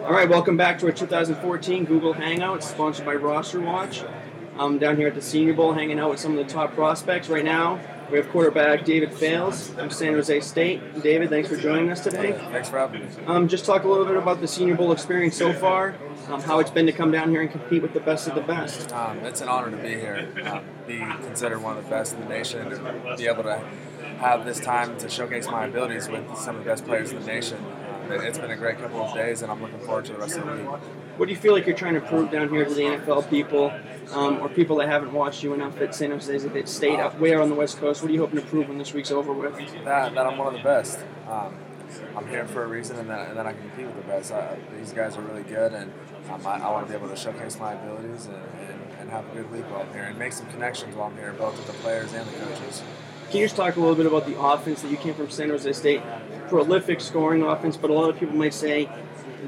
All right, welcome back to our 2014 Google Hangouts, sponsored by RosterWatch. I'm down here at the Senior Bowl hanging out with some of the top prospects. Right now, we have quarterback David Fales from San Jose State. David, thanks for joining us today. Thanks for having me. Just talk a little bit about the Senior Bowl experience so far, how it's been to come down here and compete with the best of the best. It's an honor to be here, be considered one of the best in the nation, and be able to have this time to showcase my abilities with some of the best players in the nation. It's been a great couple of days, and I'm looking forward to the rest of the week. What do you feel like you're trying to prove down here to the NFL people, or people that haven't watched you enough at San Jose State up way on the West Coast? What are you hoping to prove when this week's over with? That I'm one of the best. I'm here for a reason, and then I can compete with the best. These guys are really good, and I want to be able to showcase my abilities and have a good week while I'm here, and make some connections while I'm here, both with the players and the coaches. Can you just talk a little bit about the offense that you came from San Jose State? Prolific scoring offense, but a lot of people might say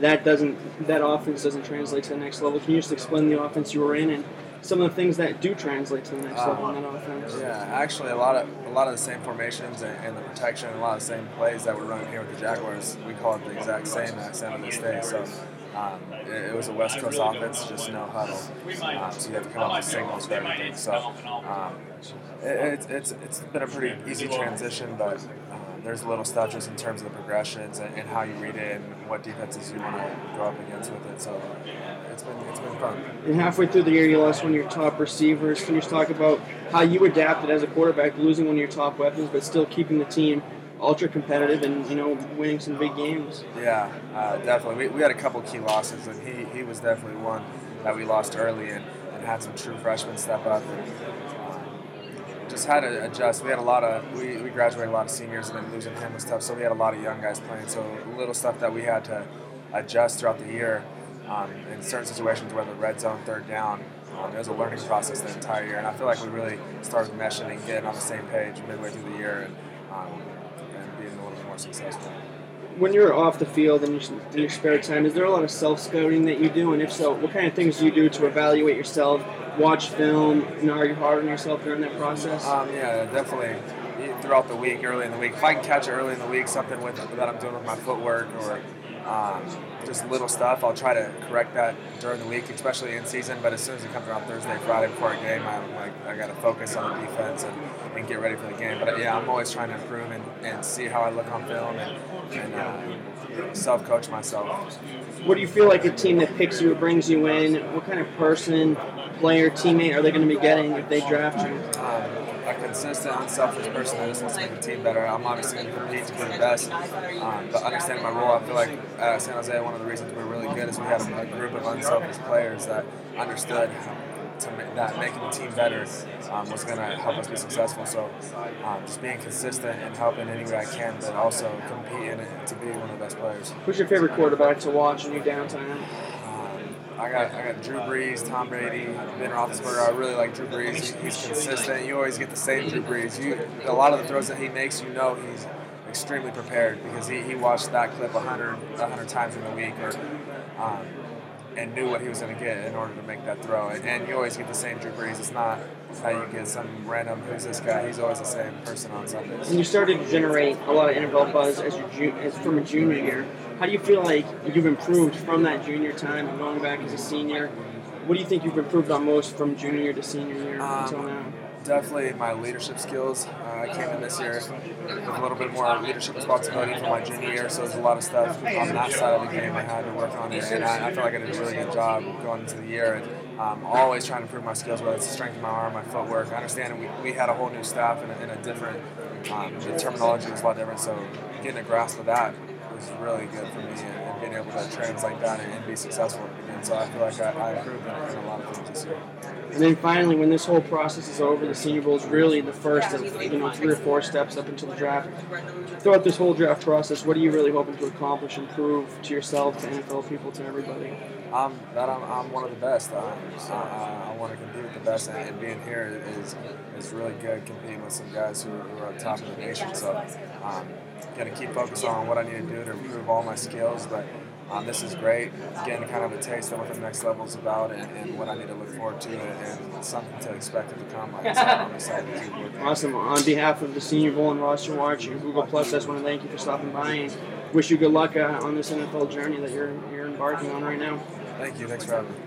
that offense doesn't translate to the next level. Can you just explain the offense you were in and some of the things that do translate to the next level in that offense? Yeah, actually, a lot of the same formations and the protection, and a lot of the same plays that we're running here with the Jaguars, we call it the exact same at San Jose State. So it was a West Coast offense, just no huddle. So you have to come up with signals for everything. So it's been a pretty easy transition, but there's little stuff just in terms of the progressions and how you read it and what defenses you want to go up against with it. So it's been fun. And halfway through the year, you lost one of your top receivers. Can you just talk about how you adapted as a quarterback, losing one of your top weapons, but still keeping the team ultra competitive and winning some big games? Yeah, definitely. We had a couple key losses, and he was definitely one that we lost early and had some true freshmen step up and just had to adjust. We graduated a lot of seniors, and then losing him was tough. So we had a lot of young guys playing. So little stuff that we had to adjust throughout the year. In certain situations, whether red zone, third down, it was a learning process the entire year. And I feel like we really started meshing and getting on the same page midway through the year and being a little bit more successful. When you're off the field in your spare time, is there a lot of self-scouting that you do? And if so, what kind of things do you do to evaluate yourself, watch film, are you hard on yourself during that process? Yeah, definitely. Throughout the week, early in the week. If I can catch it early in the week, something that I'm doing with my footwork or just little stuff, I'll try to correct that during the week, especially in season. But as soon as it comes around Thursday, Friday before a game, I got to focus on the defense and get ready for the game. But yeah, I'm always trying to improve and see how I look on film and self-coach myself. What do you feel like a team that picks you or brings you in, what kind of person, player, teammate are they going to be getting if they draft you? A consistent, unselfish person that just wants to make the team better. I'm obviously going to compete to be the best, but understanding my role, I feel like at San Jose, one of the reasons we're really good is we had a group of unselfish players that understood that making the team better was going to help us be successful. So just being consistent and helping any way I can, but also competing to be one of the best players. Who's your favorite quarterback to watch in your downtime? I got Drew Brees, Tom Brady, Ben Roethlisberger. I really like Drew Brees. He's consistent. You always get the same Drew Brees. A lot of the throws that he makes, he's extremely prepared because he watched that clip 100 times in the week and knew what he was going to get in order to make that throw. And you always get the same Drew Brees. It's not how you get some random, who's this guy? He's always the same person on Sundays. And you started to generate a lot of NFL buzz as from a junior year. How do you feel like you've improved from that junior time and going back as a senior? What do you think you've improved on most from junior year to senior year until now? Definitely my leadership skills. I came in this year with a little bit more leadership responsibility for my junior year, so there's a lot of stuff on that side of the game I had to work on, and I feel like I did a really good job going into the year. And always trying to improve my skills, whether it's the strength of my arm, my footwork. I understand we had a whole new staff and a different, the terminology was a lot different, so getting a grasp of that was really good for me and being able to translate that and be successful again. So I feel like I improved in a lot of things this year. And then finally, when this whole process is over, the Senior Bowl is really the first of 3 or 4 steps up until the draft. Throughout this whole draft process, what are you really hoping to accomplish and prove to yourself, to NFL people, to everybody? That I'm one of the best. I want to compete with the best, and being here is really good, competing with some guys who are at the top of the nation. So going to keep focused on what I need to do to improve all my skills, but this is great, getting kind of a taste of what the next level is about and what I need to look forward to and something to expect to come. Like I said, I'm excited to keep working. Awesome. On behalf of the Senior Bowl and RosterWatch and Google Plus, I just want to thank you for stopping by and wish you good luck on this NFL journey that you're embarking on right now. Thank you. Thanks for having me.